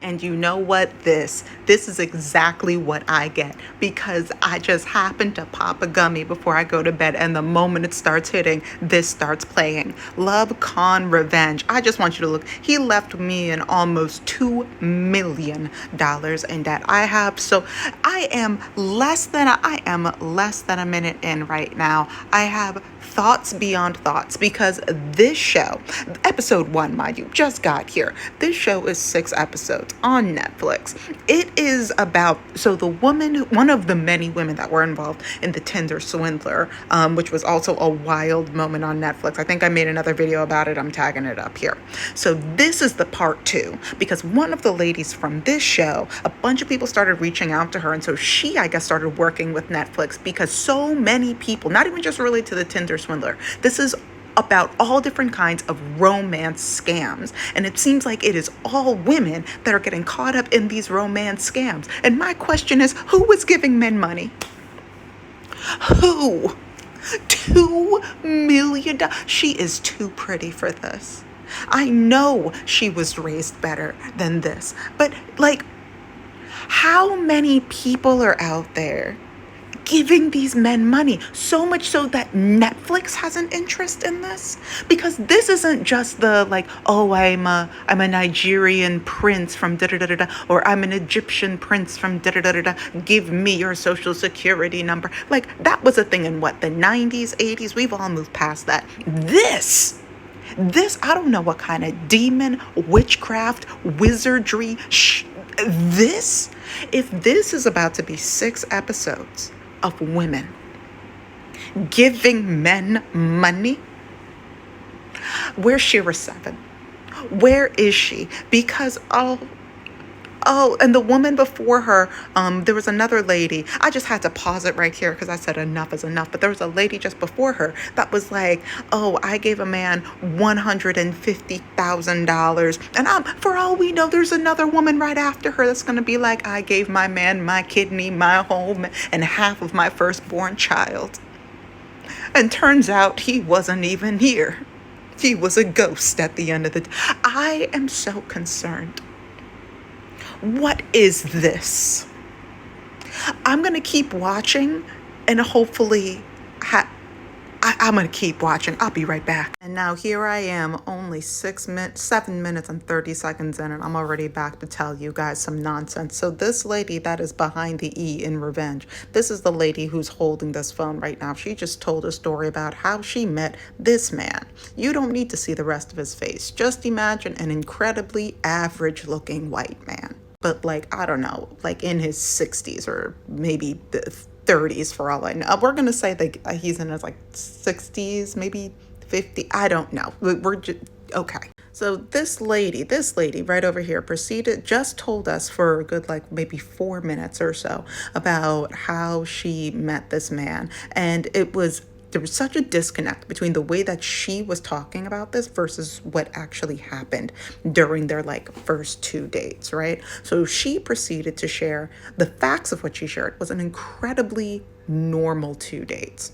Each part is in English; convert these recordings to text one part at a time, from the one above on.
And you know what? This is exactly what I get, because I just happen to pop a gummy before I go to bed, and the moment it starts hitting, this starts playing. Love Con Revenge. I just want you to look. He left me an almost $2 million in debt. I am less than a minute in right now. I have thoughts beyond thoughts, because this show, episode 1, mind you, just got here. This show is 6 episodes on Netflix. It is about, so the woman, one of the many women that were involved in the Tinder swindler, which was also a wild moment on Netflix. I think I made another video about it. I'm tagging it up here. So this is the part 2, because one of the ladies from this show, a bunch of people started reaching out to her, and so she, I guess, started working with Netflix, because so many people, not even just related to the Tinder swindler, this is about all different kinds of romance scams. And it seems like it is all women that are getting caught up in these romance scams. And my question is, who was giving men money? Who? $2 million? She is too pretty for this. I know she was raised better than this, but like, how many people are out there giving these men money? So much so that Netflix has an interest in this, because this isn't just the like, oh, I'm a Nigerian prince from da da da da, or I'm an Egyptian prince from da da da da, give me your social security number. Like, that was a thing in what, the 90s, 80s? We've all moved past that. This, I don't know what kind of demon, witchcraft, wizardry, if this is about to be 6 episodes of women giving men money, where's SheraSeven? Where is she? Because and the woman before her, there was another lady. I just had to pause it right here because I said enough is enough. But there was a lady just before her that was like, oh, I gave a man $150,000. And for all we know, there's another woman right after her that's going to be like, I gave my man my kidney, my home, and half of my firstborn child. And turns out he wasn't even here. He was a ghost at the end of the day. I am so concerned. What is this? I'm going to keep watching, and hopefully I'm going to keep watching. I'll be right back. And now here I am, only 7 minutes and 30 seconds in, and I'm already back to tell you guys some nonsense. So this lady that is behind the E in Revenge, this is the lady who's holding this phone right now. She just told a story about how she met this man. You don't need to see the rest of his face. Just imagine an incredibly average looking white man. But like, I don't know, like in his 60s or maybe the 30s for all I know. We're going to say that he's in his like 60s, maybe 50. I don't know. We're just, okay. So this lady right over here just told us for a good, like maybe 4 minutes or so about how she met this man. And there was such a disconnect between the way that she was talking about this versus what actually happened during their like first 2 dates, right? So she proceeded to share the facts of what she shared was an incredibly normal 2 dates.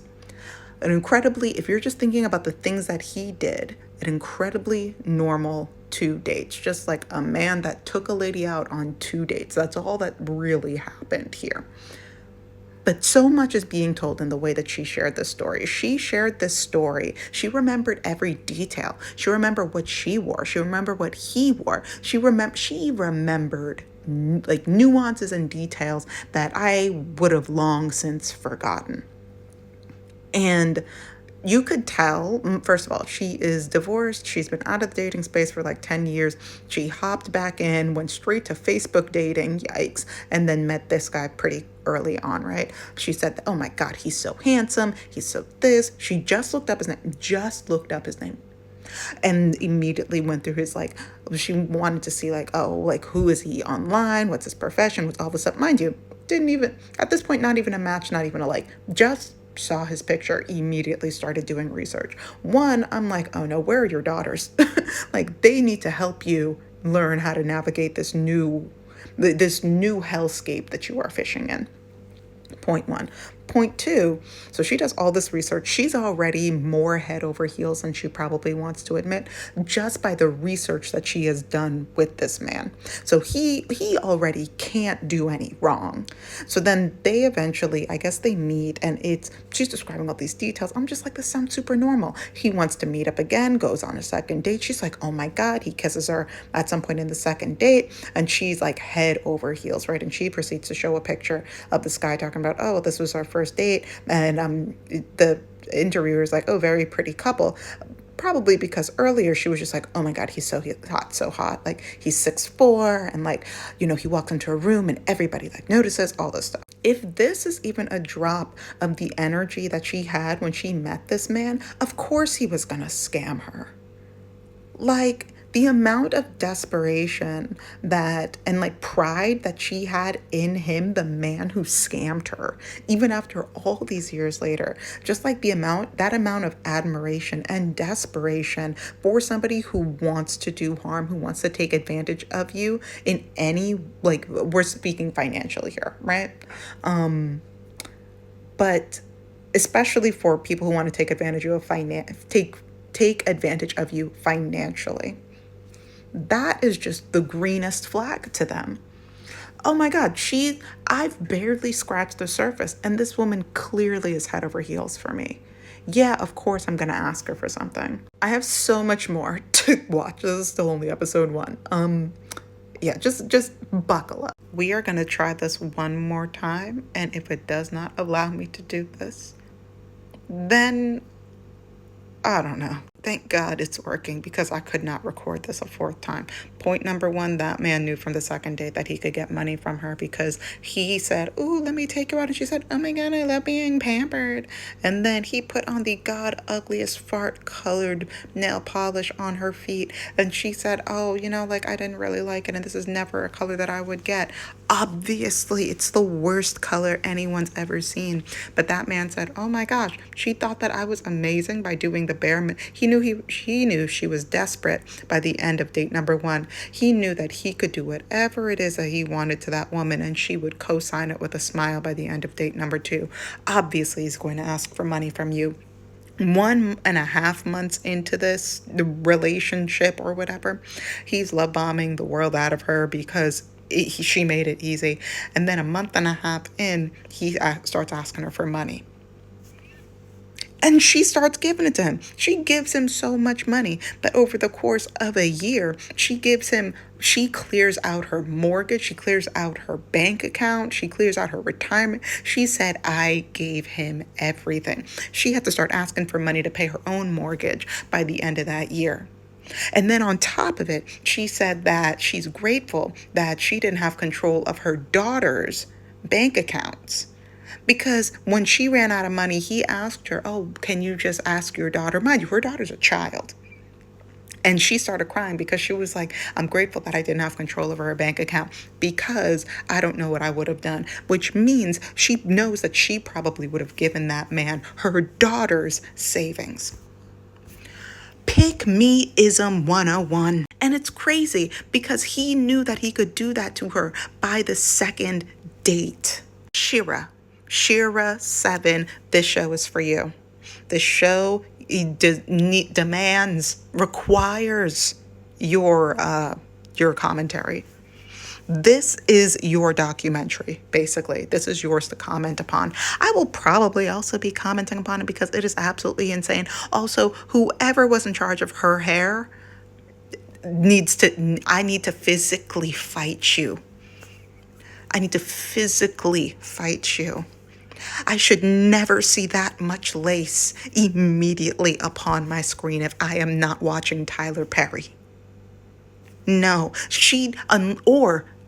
If you're just thinking about the things that he did, an incredibly normal 2 dates, just like a man that took a lady out on 2 dates. That's all that really happened here. But so much is being told in the way that she shared this story. She shared this story. She remembered every detail. She remembered what she wore. She remembered what he wore. She remembered like nuances and details that I would have long since forgotten. And you could tell, first of all, she is divorced. She's been out of the dating space for like 10 years. She hopped back in, went straight to Facebook dating, yikes, and then met this guy pretty early on, right? She said, oh my God, he's so handsome. He's so this. She just looked up his name. And immediately went through his, like, she wanted to see like, oh, like, who is he online? What's his profession? What's all this stuff? Mind you, didn't even, at this point, not even a match, not even a like, just saw his picture, immediately started doing research. One, I'm like, oh no, where are your daughters? Like, they need to help you learn how to navigate this new hellscape that you are fishing in. Point 1. Point two, so she does all this research. She's already more head over heels than she probably wants to admit, just by the research that she has done with this man. So he already can't do any wrong. So then they eventually, I guess they meet, and she's describing all these details. I'm just like, this sounds super normal. He wants to meet up again, goes on a second date. She's like, oh my God. He kisses her at some point in the second date, and she's like head over heels, right? And she proceeds to show a picture of this guy talking about, oh, this was our first date. And the interviewer's like, oh, very pretty couple. Probably because earlier she was just like, oh my God, he's so hot, so hot. Like, he's 6'4", and like, he walks into a room and everybody like notices all this stuff. If this is even a drop of the energy that she had when she met this man, of course he was gonna scam her. Like, the amount of desperation and like pride that she had in him, the man who scammed her, even after all these years later, just like that amount of admiration and desperation for somebody who wants to do harm, who wants to take advantage of you in any, like, we're speaking financially here, right? But especially for people who want to take advantage of take advantage of you financially. That is just the greenest flag to them. Oh my God, I've barely scratched the surface, and this woman clearly is head over heels for me. Yeah, of course I'm gonna ask her for something. I have so much more to watch. This is still only episode 1. Yeah, just buckle up. We are gonna try this one more time, and if it does not allow me to do this, then I don't know. Thank God it's working, because I could not record this a fourth time. Point number 1, that man knew from the second date that he could get money from her, because he said, ooh, let me take you out. And she said, oh my God, I love being pampered. And then he put on the God ugliest fart colored nail polish on her feet. And she said, oh, like, I didn't really like it, and this is never a color that I would get. Obviously, it's the worst color anyone's ever seen. But that man said, oh my gosh, she thought that I was amazing by doing the bare minimum. He knew she was desperate by the end of date number 1. He knew that he could do whatever it is that he wanted to that woman, and she would co-sign it with a smile by the end of date number 2. Obviously, he's going to ask for money from you. 1.5 months into this relationship or whatever, he's love bombing the world out of her because she made it easy. And then 1.5 months in, he starts asking her for money. And she starts giving it to him. She gives him so much money that over the course of a year, she clears out her mortgage. She clears out her bank account. She clears out her retirement. She said, I gave him everything. She had to start asking for money to pay her own mortgage by the end of that year. And then on top of it, she said that she's grateful that she didn't have control of her daughter's bank accounts. Because when she ran out of money, he asked her, oh, can you just ask your daughter? Mind you, her daughter's a child. And she started crying because she was like, I'm grateful that I didn't have control over her bank account, because I don't know what I would have done. Which means she knows that she probably would have given that man her daughter's savings. Pick me-ism 101. And it's crazy because he knew that he could do that to her by the second date. SheraSeven, this show is for you. This show requires your commentary. This is your documentary, basically. This is yours to comment upon. I will probably also be commenting upon it because it is absolutely insane. Also, whoever was in charge of her hair I need to physically fight you. I need to physically fight you. I should never see that much lace immediately upon my screen if I am not watching Tyler Perry. No,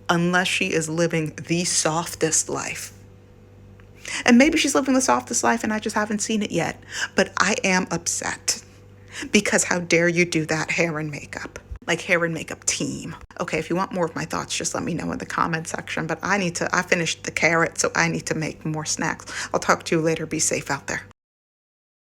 unless she is living the softest life. And maybe she's living the softest life and I just haven't seen it yet. But I am upset because how dare you do that hair and makeup? Like hair and makeup team. Okay, if you want more of my thoughts, just let me know in the comment section. But I finished the carrot, so I need to make more snacks. I'll talk to you later. Be safe out there.